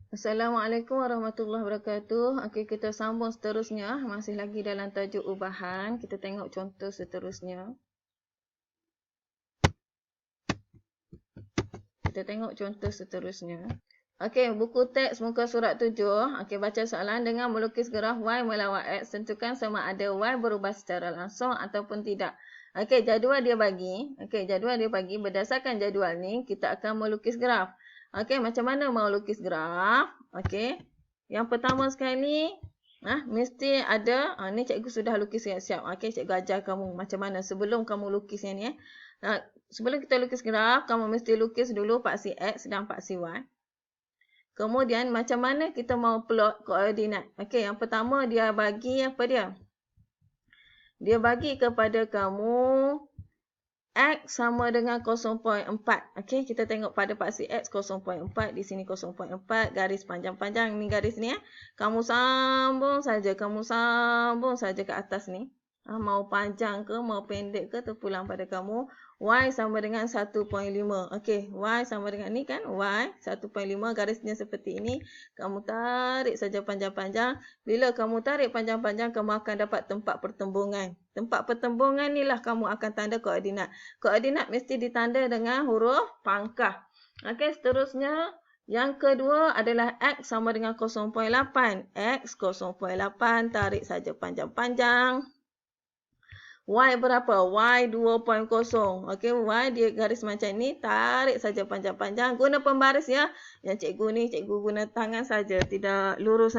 Assalamualaikum warahmatullahi wabarakatuh. Okey, kita sambung seterusnya. Masih lagi dalam tajuk ubahan. Kita tengok contoh seterusnya. Kita tengok contoh seterusnya. Okey, buku teks muka surat 7. Okey, baca soalan. Dengan melukis graf Y melawan X, tentukan sama ada Y berubah secara langsung ataupun tidak. Okey, jadual dia bagi. Berdasarkan jadual ni, kita akan melukis graf. Okey, macam mana mau lukis graf? Okey. Yang pertama sekali, mesti ada, ni cikgu sudah lukis siap-siap. Okey, cikgu ajar kamu macam mana sebelum kamu lukis yang ni. Sebelum kita lukis graf, kamu mesti lukis dulu paksi X dan paksi Y. Kemudian macam mana kita mau plot koordinat. Okey, yang pertama dia bagi apa dia? Dia bagi kepada kamu X sama dengan 0.4. Okey, kita tengok pada paksi X 0.4, di sini 0.4, garis panjang-panjang ni garis ni ya. Kamu sambung saja ke atas ni. Mau panjang ke, mau pendek ke, terpulang pada kamu. Y sama dengan 1.5. Okey, Y sama dengan ni kan, Y 1.5, garisnya seperti ini. Kamu tarik saja panjang-panjang. Bila kamu tarik panjang-panjang, kamu akan dapat tempat pertembungan. Tempat pertembungan ni lah kamu akan tanda koordinat. Koordinat mesti ditanda dengan huruf pangkah. Okey, seterusnya yang kedua adalah X sama dengan 0.8. X 0.8, tarik saja panjang-panjang. Y berapa? Y 2.0. Okey, Y dia garis macam ni, tarik saja panjang-panjang. Guna pembaris ya. Yang cikgu guna tangan saja, tidak lurus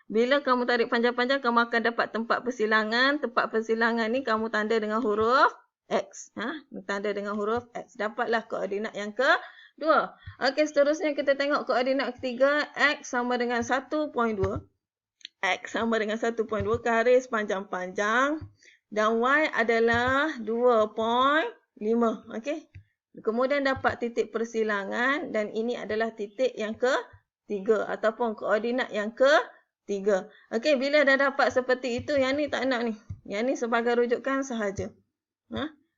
Bila kamu tarik panjang-panjang, kamu akan dapat tempat persilangan. Tempat persilangan ni kamu tanda dengan huruf X. Tanda dengan huruf X. Dapatlah koordinat yang kedua. Okey, seterusnya kita tengok koordinat ketiga. X sama dengan 1.2. X sama dengan 1.2, garis panjang-panjang. Dan Y adalah 2.5. Okey. Kemudian dapat titik persilangan dan ini adalah titik yang ketiga ataupun koordinat yang ketiga. Okey, bila dah dapat seperti itu, yang ni tak nak ni. Yang ni sebagai rujukan sahaja.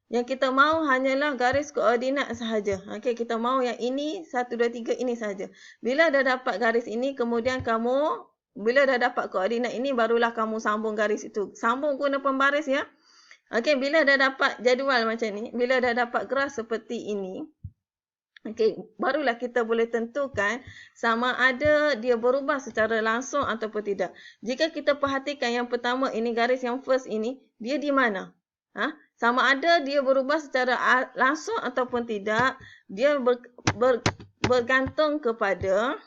Yang kita mahu hanyalah garis koordinat sahaja. Okey, kita mahu yang ini 1 2 3 ini sahaja. Bila dah dapat garis ini, kemudian bila dah dapat koordinat ini, barulah kamu sambung garis itu. Sambung guna pembaris ya. Okey, bila dah dapat jadual macam ni, bila dah dapat graf seperti ini, okey, barulah kita boleh tentukan sama ada dia berubah secara langsung ataupun tidak. Jika kita perhatikan yang pertama ini, garis yang first ini, dia di mana? Sama ada dia berubah secara langsung ataupun tidak, dia bergantung kepada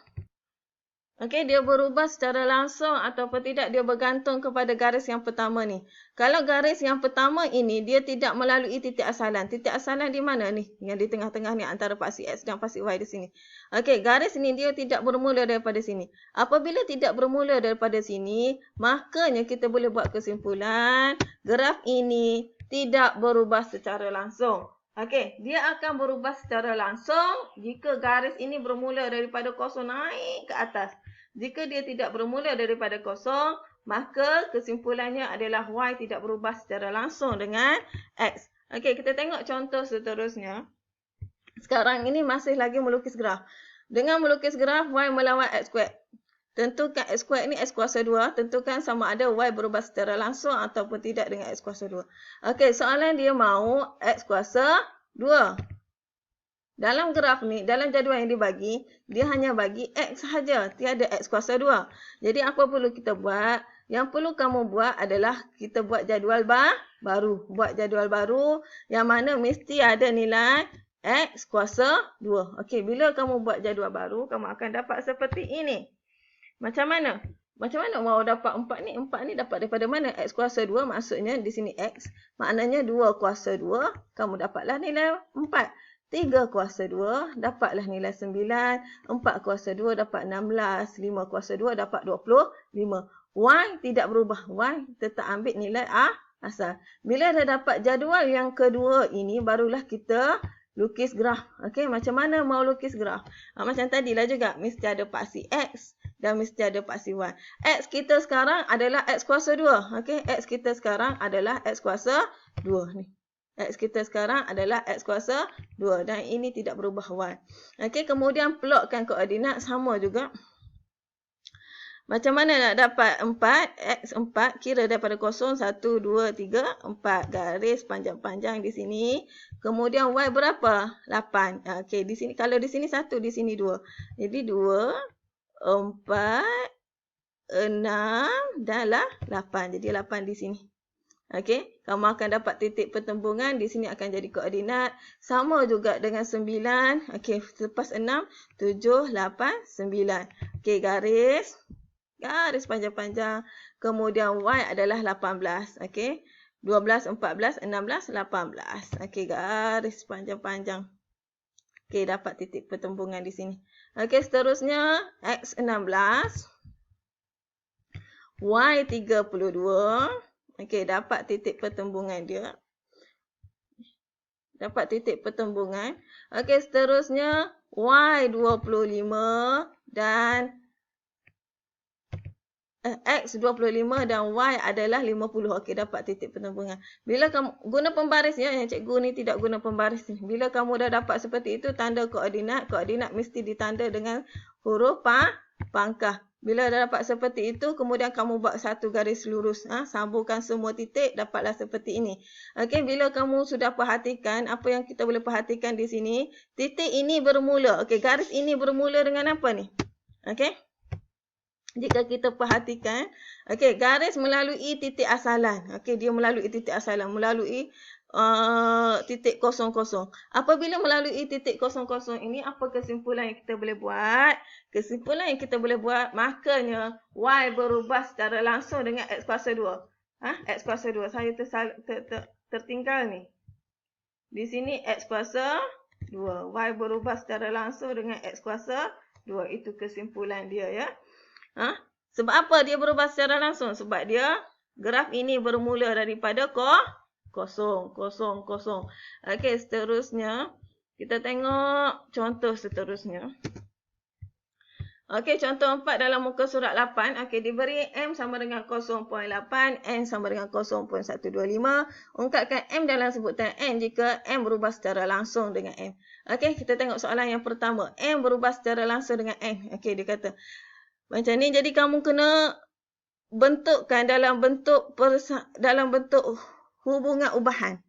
dia berubah secara langsung ataupun tidak, dia bergantung kepada garis yang pertama ni. Kalau garis yang pertama ini, dia tidak melalui titik asalan. Titik asalan di mana ni? Yang di tengah-tengah ni, antara paksi X dan paksi Y di sini. Okey, garis ni dia tidak bermula daripada sini. Apabila tidak bermula daripada sini, makanya kita boleh buat kesimpulan, graf ini tidak berubah secara langsung. Okey, dia akan berubah secara langsung jika garis ini bermula daripada kosong naik ke atas. Jika dia tidak bermula daripada kosong, maka kesimpulannya adalah Y tidak berubah secara langsung dengan X. Okey, kita tengok contoh seterusnya. Sekarang ini masih lagi melukis graf. Dengan melukis graf Y melawan X squared. Tentukan X squared ni X kuasa 2. Tentukan sama ada Y berubah secara langsung ataupun tidak dengan X kuasa 2. Okey, soalan dia mahu X kuasa 2. Dalam graf ni, dalam jadual yang dibagi, dia hanya bagi X sahaja. Tiada X kuasa 2. Jadi apa perlu kita buat? Yang perlu kamu buat adalah kita buat jadual baru. Buat jadual baru yang mana mesti ada nilai X kuasa 2. Okey, bila kamu buat jadual baru, kamu akan dapat seperti ini. Macam mana? Macam mana mau dapat 4 ni? 4 ni dapat daripada mana? X kuasa 2 maksudnya di sini X. Maknanya 2 kuasa 2, kamu dapatlah nilai 4. 3 kuasa 2, dapatlah nilai 9. 4 kuasa 2 dapat 16. 5 kuasa 2 dapat 25. Y tidak berubah. Y tetap ambil nilai asal. Bila dah dapat jadual yang kedua ini, barulah kita lukis graf. Okey, macam mana mau lukis graf? Macam tadilah juga, mesti ada paksi X dan mesti ada paksi Y. X kita sekarang adalah X kuasa 2. Okey, X kita sekarang adalah X kuasa 2 ni. X kita sekarang adalah X kuasa 2 dan ini tidak berubah Y. Okey, kemudian plotkan koordinat sama juga. Macam mana nak dapat 4? X 4, kira daripada 0, 1, 2, 3, 4. Garis panjang-panjang di sini. Kemudian Y berapa? 8. Okey, di sini kalau di sini 1, di sini 2. Jadi 2, 4, 6 dan 8. Jadi 8 di sini. Okey, kamu akan dapat titik pertembungan. Di sini akan jadi koordinat. Sama juga dengan 9. Okey, lepas 6, 7, 8, 9. Okey, garis panjang-panjang. Kemudian Y adalah 18. Okey, 12, 14, 16, 18. Okey, garis panjang-panjang. Okey, dapat titik pertembungan di sini. Okey, seterusnya X 16. Y 32. Okey, dapat titik pertembungan dia. Dapat titik pertembungan. Okey, seterusnya Y 25 dan X 25 dan Y adalah 50. Okey, dapat titik pertembungan. Bila kamu guna pembaris ya, yang cikgu ni tidak guna pembaris ni. Bila kamu dah dapat seperti itu, tanda koordinat. Koordinat mesti ditanda dengan huruf pangkah. Bila dah dapat seperti itu, kemudian kamu buat satu garis lurus. Sambungkan semua titik, dapatlah seperti ini. Okey, bila kamu sudah perhatikan, apa yang kita boleh perhatikan di sini, titik ini bermula. Okey, garis ini bermula dengan apa ni? Okey. Jika kita perhatikan, okey, garis melalui titik asalan. Okey, dia melalui titik asalan, melalui titik 00. Apabila melalui titik 00 ini, apa kesimpulan yang kita boleh buat? Kesimpulan yang kita boleh buat, makanya Y berubah secara langsung dengan X kuasa 2. X kuasa 2. Saya tertinggal ni. Di sini X kuasa 2. Y berubah secara langsung dengan X kuasa 2. Itu kesimpulan dia ya. Sebab apa dia berubah secara langsung? Sebab dia graf ini bermula daripada kosong. Okey, seterusnya kita tengok contoh seterusnya. Okey, contoh 4 dalam muka surat 8. Okey, diberi M sama dengan 0.8, N sama dengan 0.125. Ungkapkan M dalam sebutan N jika M berubah secara langsung dengan M. Okey, kita tengok soalan yang pertama. M berubah secara langsung dengan N. Okey, dia kata macam ni, jadi kamu kena bentukkan dalam bentuk hubungan ubahan.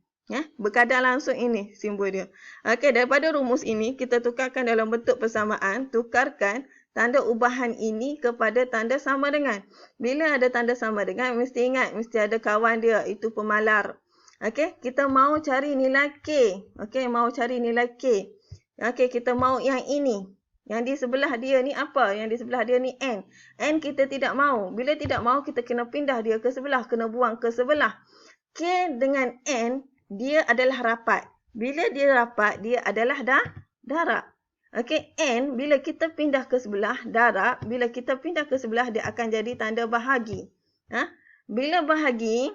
Berkadar langsung ini simbol dia. Okey, daripada rumus ini kita tukarkan dalam bentuk persamaan. Tukarkan tanda ubahan ini kepada tanda sama dengan. Bila ada tanda sama dengan, mesti ingat, mesti ada kawan dia, itu pemalar. Okey, kita mau cari nilai K. Okey, mau cari nilai K. Okey, kita mau yang ini. Yang di sebelah dia ni apa? Yang di sebelah dia ni N. N kita tidak mahu. Bila tidak mahu, kita kena pindah dia ke sebelah. Kena buang ke sebelah. K dengan N, dia adalah rapat. Bila dia rapat, dia adalah darab. Okey, N, bila kita pindah ke sebelah, darab. Bila kita pindah ke sebelah, dia akan jadi tanda bahagi. Bila bahagi,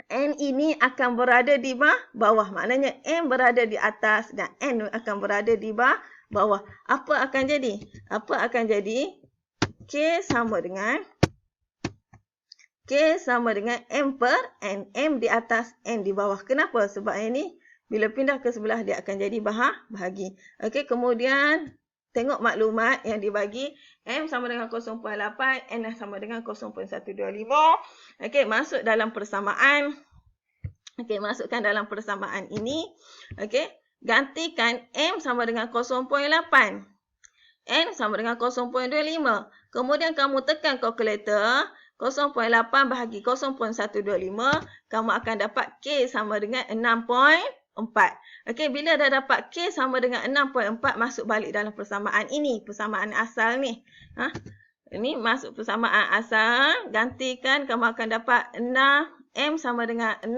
N ini akan berada di bawah. Maknanya M berada di atas dan N akan berada di bawah. Apa akan jadi? Apa akan jadi? K sama dengan M per N. M di atas, N di bawah. Kenapa? Sebab ini bila pindah ke sebelah dia akan jadi bahagi. Okey, kemudian tengok maklumat yang dibagi. M sama dengan 0.8, N sama dengan 0.125. Okey, masuk dalam persamaan. Okey, masukkan dalam persamaan ini. Okey. Gantikan M sama dengan 0.8. N sama dengan 0.25. Kemudian kamu tekan kalkulator. 0.8 bahagi 0.125. Kamu akan dapat K sama dengan 6.4. Okey, bila dah dapat K sama dengan 6.4, masuk balik dalam persamaan ini. Persamaan asal ni. Ini masuk persamaan asal. Gantikan, kamu akan dapat 6. M sama dengan 6.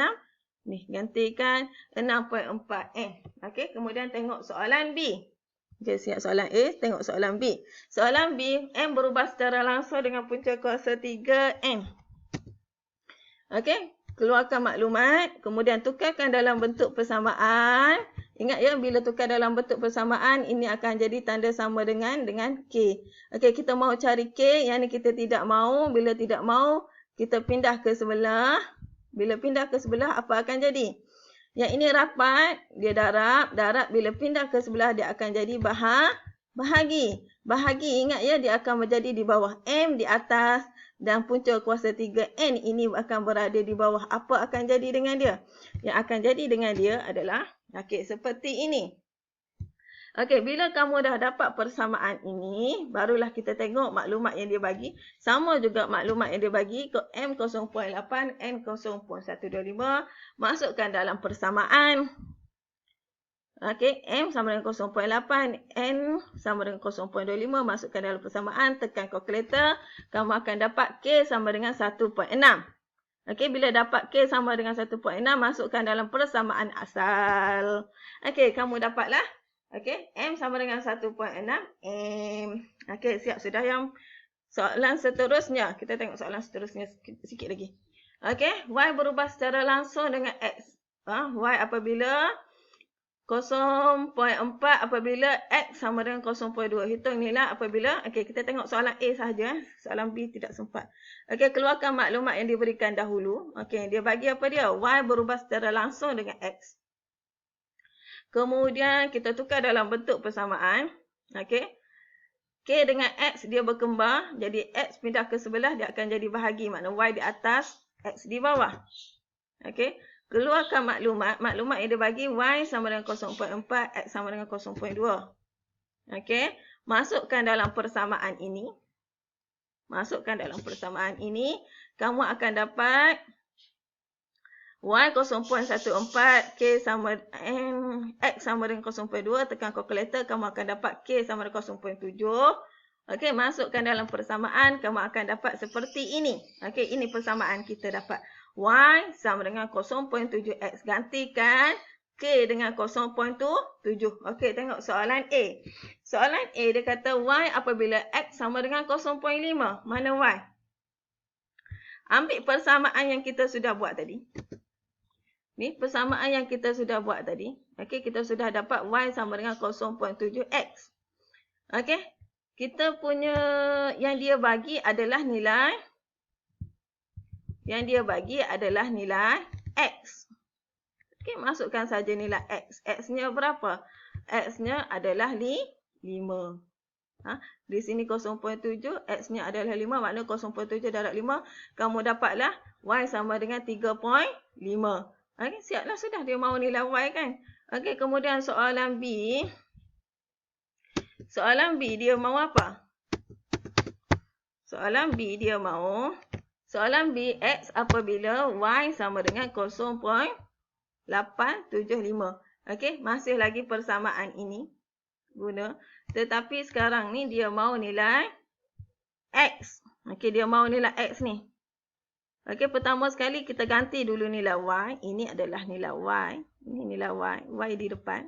Ni, gantikan 6.4 N. Okey, kemudian tengok soalan B. Okey, siap soalan A, tengok soalan B. Soalan B, M berubah secara langsung dengan punca kuasa 3 N. Okey, keluarkan maklumat, kemudian tukarkan dalam bentuk persamaan. Ingat ya, bila tukar dalam bentuk persamaan, ini akan jadi tanda sama dengan K. Okey, kita mahu cari K, yang ni kita tidak mahu. Bila tidak mahu, kita pindah ke sebelah. Bila pindah ke sebelah, apa akan jadi? Yang ini rapat, dia darab. Darab bila pindah ke sebelah, dia akan jadi bahagi. bahagi, ingat ya, dia akan menjadi di bawah. M di atas dan punca kuasa 3N ini akan berada di bawah. Apa akan jadi dengan dia? Yang akan jadi dengan dia adalah, okey, seperti ini. Okey, bila kamu dah dapat persamaan ini, barulah kita tengok maklumat yang dia bagi. Sama juga maklumat yang dia bagi, M 0.8, N 0.125. Masukkan dalam persamaan. Okey, M sama dengan 0.8, N sama dengan 0.25. Masukkan dalam persamaan, tekan kalkulator. Kamu akan dapat K sama dengan 1.6. Okey, bila dapat K sama dengan 1.6, masukkan dalam persamaan asal. Okey, kamu dapatlah. Okey, M sama dengan 1.6 M. Okey, siap sudah yang soalan seterusnya. Kita tengok soalan seterusnya sikit lagi. Okey, Y berubah secara langsung dengan X. Y apabila 0.4 apabila X sama dengan 0.2. Hitung nilai apabila, okey, kita tengok soalan A sahaja. Soalan B tidak sempat. Okey, keluarkan maklumat yang diberikan dahulu. Okey, dia bagi apa dia? Y berubah secara langsung dengan X. Kemudian kita tukar dalam bentuk persamaan. Okey. K dengan X dia berkembar. Jadi X pindah ke sebelah dia akan jadi bahagi. Maknanya Y di atas, X di bawah. Okey. Keluarkan maklumat. Maklumat yang dia bagi Y sama dengan 0.4, X sama dengan 0.2. Okey. Masukkan dalam persamaan ini. Masukkan dalam persamaan ini. Kamu akan dapat Y 0.14, K sama N, X sama dengan 0.2, tekan kalkulator, kamu akan dapat K sama dengan 0.7. Okey, masukkan dalam persamaan, kamu akan dapat seperti ini. Okey, ini persamaan kita dapat. Y sama dengan 0.7X. Gantikan K dengan 0.7. Okey, tengok soalan A. Soalan A dia kata Y apabila X sama dengan 0.5. Mana Y? Ambil persamaan yang kita sudah buat tadi. Ni persamaan yang kita sudah buat tadi. Okey, kita sudah dapat Y sama dengan 0.7X. Okey, kita punya yang dia bagi adalah nilai. Yang dia bagi adalah nilai X. Okey, masukkan saja nilai X. X-nya berapa? X-nya adalah 5. Di sini 0.7, X-nya adalah 5. Maknanya 0.7 darab 5. Kamu dapatlah Y sama dengan 3.5. Okey, siaplah sudah dia mahu nilai Y kan. Okey, kemudian soalan B. Soalan B dia mahu apa? Soalan B dia mahu. Soalan B, X apabila Y sama dengan 0.875. Okey, masih lagi persamaan ini. Guna. Tetapi sekarang ni dia mahu nilai X. Okey, dia mahu nilai X ni. Okey, pertama sekali kita ganti dulu nilai Y. Ini adalah nilai Y. Ini nilai Y. Y di depan.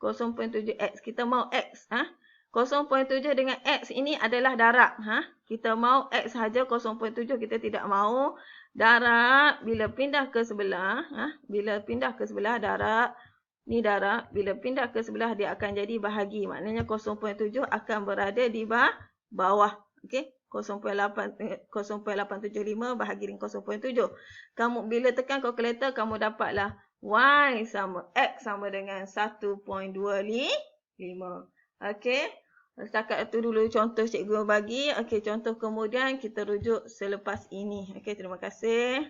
0.7X. Kita mahu X. 0.7 dengan X ini adalah darab. Kita mahu X sahaja 0.7. Kita tidak mahu darab. Bila pindah ke sebelah. Bila pindah ke sebelah darab. Ni darab. Bila pindah ke sebelah dia akan jadi bahagi. Maknanya 0.7 akan berada di bawah. Okey. 0.875 bahagi dengan 0.7. Kamu bila tekan kalkulator kamu dapatlah Y sama X sama dengan 1.25. Okey. Setakat itu dulu contoh cikgu bagi. Okey, contoh kemudian kita rujuk selepas ini. Okey, terima kasih.